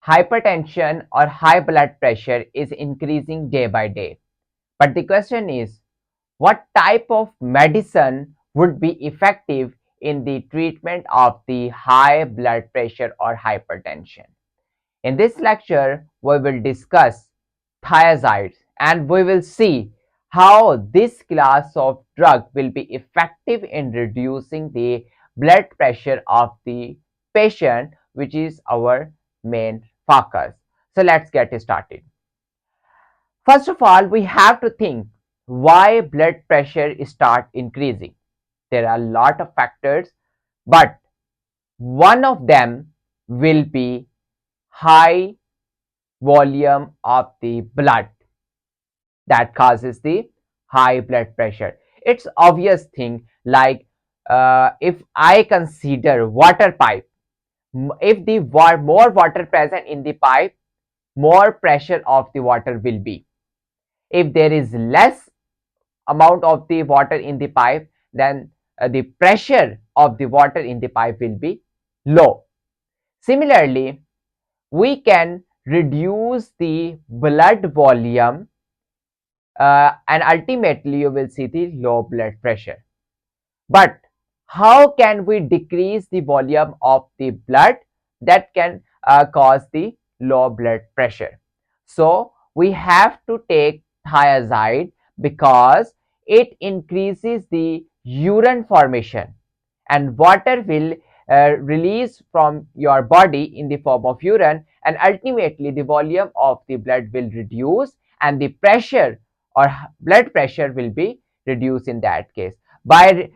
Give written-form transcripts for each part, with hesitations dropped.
hypertension or high blood pressure is increasing day by day. But the question is, what type of medicine would be effective in the treatment of the high blood pressure or hypertension? In this lecture, we will discuss thiazides and we will see how this class of drug will be effective in reducing the blood pressure of the patient, which is our main focus. So let's get started. First of all, we have to think why blood pressure start increasing. There are a lot of factors, but one of them will be high volume of the blood that causes the high blood pressure. It's obvious thing, like if I consider water pipe, if the more water present in the pipe, more pressure of the water will be. If there is less amount of the water in the pipe, then the pressure of the water in the pipe will be low. Similarly, we can reduce the blood volume and ultimately you will see the low blood pressure. But how can we decrease the volume of the blood that can cause the low blood pressure? So we have to take thiazide because it increases the urine formation, and water will release from your body in the form of urine, and ultimately the volume of the blood will reduce and the pressure or blood pressure will be reduced in that case. By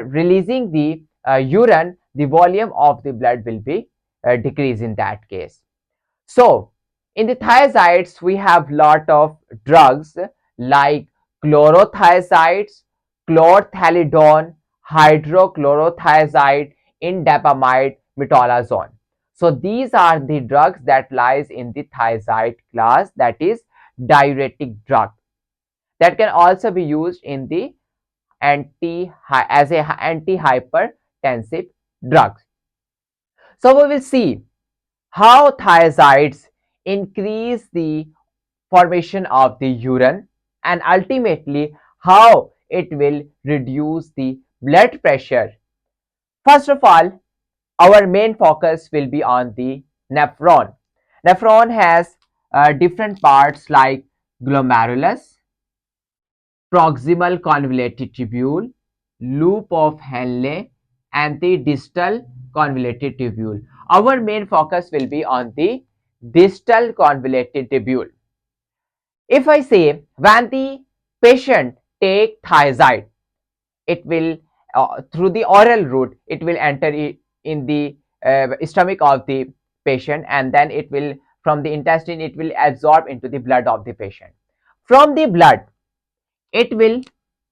releasing the urine, the volume of the blood will be decreased in that case. So in the thiazides, we have lot of drugs like chlorothalidone, chlorthalidone, hydrochlorothiazide, indapamide, metolazone. So these are the drugs that lies in the thiazide class, that is diuretic drug, that can also be used in the as a antihypertensive drugs. So we will see how thiazides increase the formation of the urine and ultimately how it will reduce the blood pressure. First of all, our main focus will be on the nephron. Nephron has different parts like glomerulus, proximal convoluted tubule, loop of Henle, and the distal convoluted tubule. Our main focus will be on the distal convoluted tubule. If I say when the patient take thiazide, it will through the oral route, it will enter in the stomach of the patient, and then it will from the intestine, it will absorb into the blood of the patient. From the blood, it will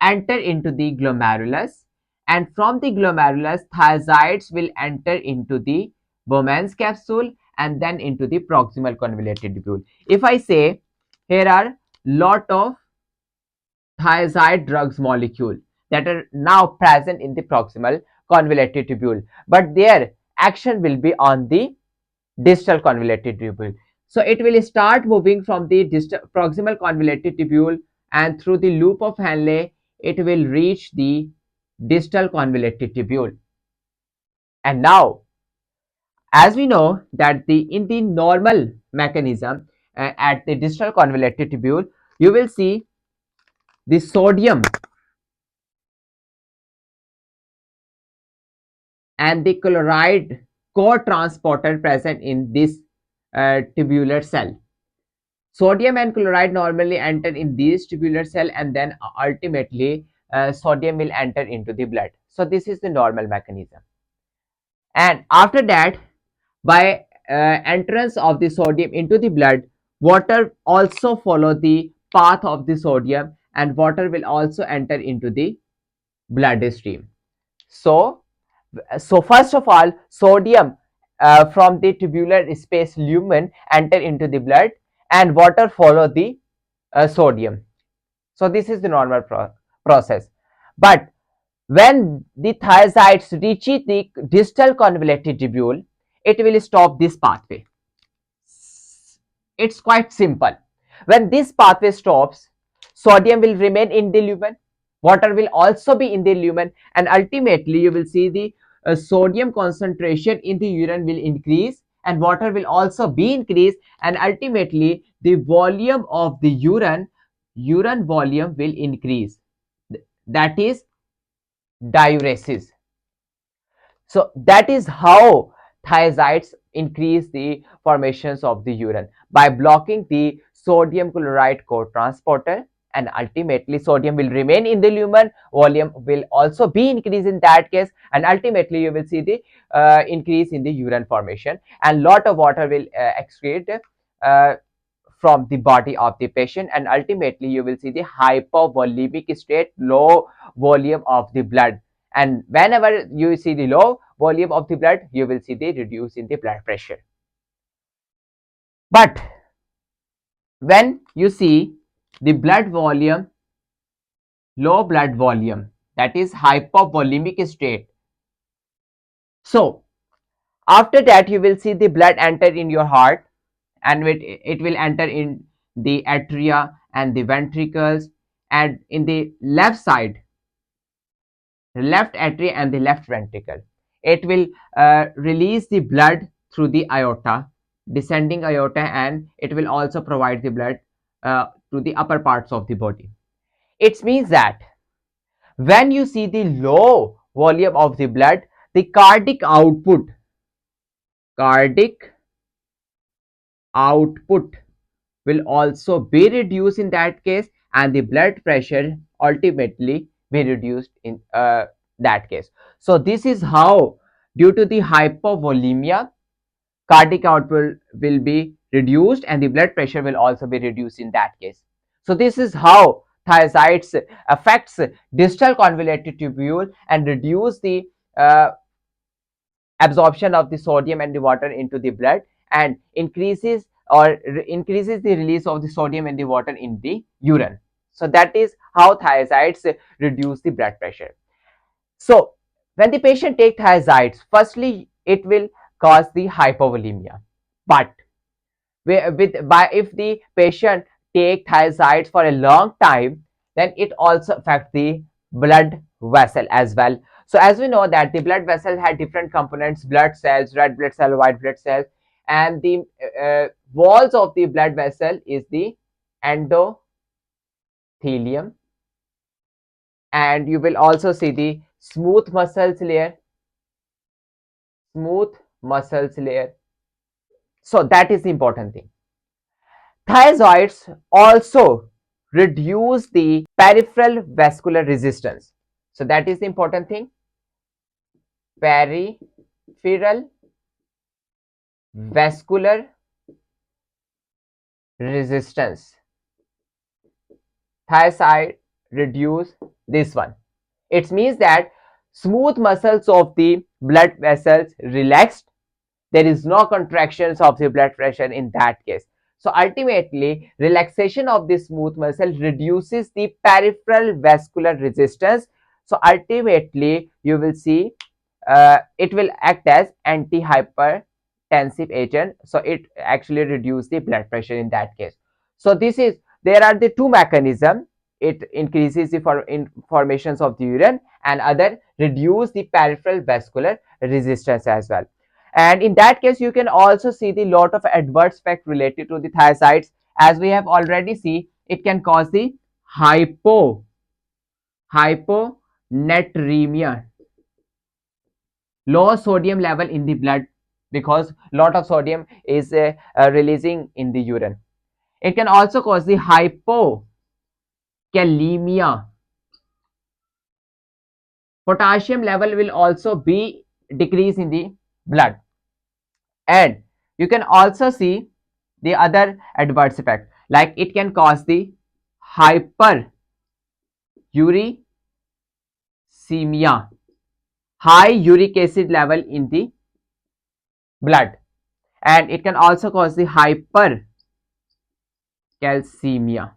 enter into the glomerulus, and from the glomerulus thiazides will enter into the Bowman's capsule and then into the proximal convoluted tubule. If I say here are lot of thiazide drugs molecule that are now present in the proximal convoluted tubule, but their action will be on the distal convoluted tubule. So it will start moving from the proximal convoluted tubule, and through the loop of Henle, it will reach the distal convoluted tubule. And now, as we know that in the normal mechanism at the distal convoluted tubule, you will see the sodium and the chloride co-transporter present in this tubular cell. Sodium and chloride normally enter in this tubular cell, and then ultimately sodium will enter into the blood. So this is the normal mechanism. And after that, by entrance of the sodium into the blood, water also follow the path of the sodium, and water will also enter into the bloodstream. So first of all, sodium from the tubular space lumen enter into the blood, and water follow the sodium. So this is the normal process. But when the thiazides reach the distal convoluted tubule, it will stop this pathway. It's quite simple. When this pathway stops, sodium will remain in the lumen, water will also be in the lumen, and ultimately you will see the sodium concentration in the urine will increase, and water will also be increased, and ultimately the volume of the urine volume will increase. That is diuresis. So that is how thiazides increase the formations of the urine by blocking the sodium chloride co-transporter, and ultimately sodium will remain in the lumen, volume will also be increased in that case, and ultimately you will see the increase in the urine formation, and lot of water will excrete uh, from the body of the patient, and ultimately you will see the hypovolemic state, low volume of the blood. And whenever you see the low volume of the blood, you will see the reduce in the blood pressure. But when you see the blood volume, low blood volume, that is hypovolemic state, so after that you will see the blood enter in your heart, and it will enter in the atria and the ventricles, and in the left side, the left atria and the left ventricle, it will release the blood through the aorta, descending aorta, and it will also provide the blood to the upper parts of the body. It means that when you see the low volume of the blood, the cardiac output will also be reduced in that case, and the blood pressure ultimately be reduced in that case. So this is how, due to the hypovolemia, cardiac output will be reduced and the blood pressure will also be reduced in that case. So this is how thiazides affects distal convoluted tubule and reduce the absorption of the sodium and the water into the blood, and increases the release of the sodium and the water in the urine. So that is how thiazides reduce the blood pressure. So when the patient take thiazides, firstly it will cause the hypovolemia, but if the patient take thiazides for a long time, then it also affects the blood vessel as well. So as we know that the blood vessel had different components: blood cells, red blood cell, white blood cells, and the walls of the blood vessel is the endothelium, and you will also see the smooth muscles layer. So that is the important thing. Thiazides also reduce the peripheral vascular resistance. So that is the important thing. Peripheral vascular resistance. Thiazide reduce this one. It means that smooth muscles of the blood vessels relaxed. There is no contractions of the blood pressure in that case. So ultimately, relaxation of the smooth muscle reduces the peripheral vascular resistance. So ultimately, you will see it will act as antihypertensive agent. So it actually reduces the blood pressure in that case. So there are the two mechanisms. It increases the formations of the urine, and other reduce the peripheral vascular resistance as well. And in that case, you can also see the lot of adverse effect related to the thiazides. As we have already seen, it can cause the hyponatremia, low sodium level in the blood, because lot of sodium is releasing in the urine. It can also cause the hypokalemia. Potassium level will also be decreased in the blood, and you can also see the other adverse effect, like it can cause the hyperuricemia, high uric acid level in the blood, and it can also cause the hypercalcemia,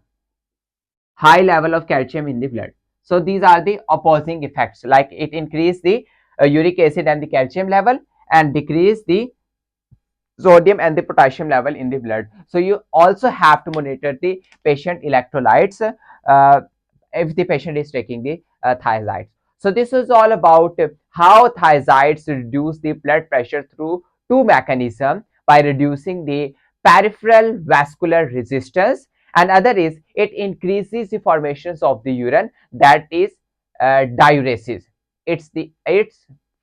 high level of calcium in the blood. So these are the opposing effects, like it increase the uric acid and the calcium level, and decrease the sodium and the potassium level in the blood. So you also have to monitor the patient electrolytes if the patient is taking the thiazides. So this is all about how thiazides reduce the blood pressure through two mechanisms: by reducing the peripheral vascular resistance, and other is it increases the formations of the urine, that is diuresis. It's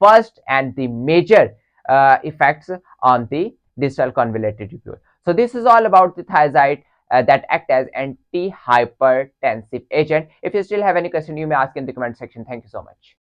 first and the major effects on the distal convoluted tubule. So this is all about the thiazide that act as antihypertensive agent. If you still have any question, you may ask in the comment section. Thank you so much.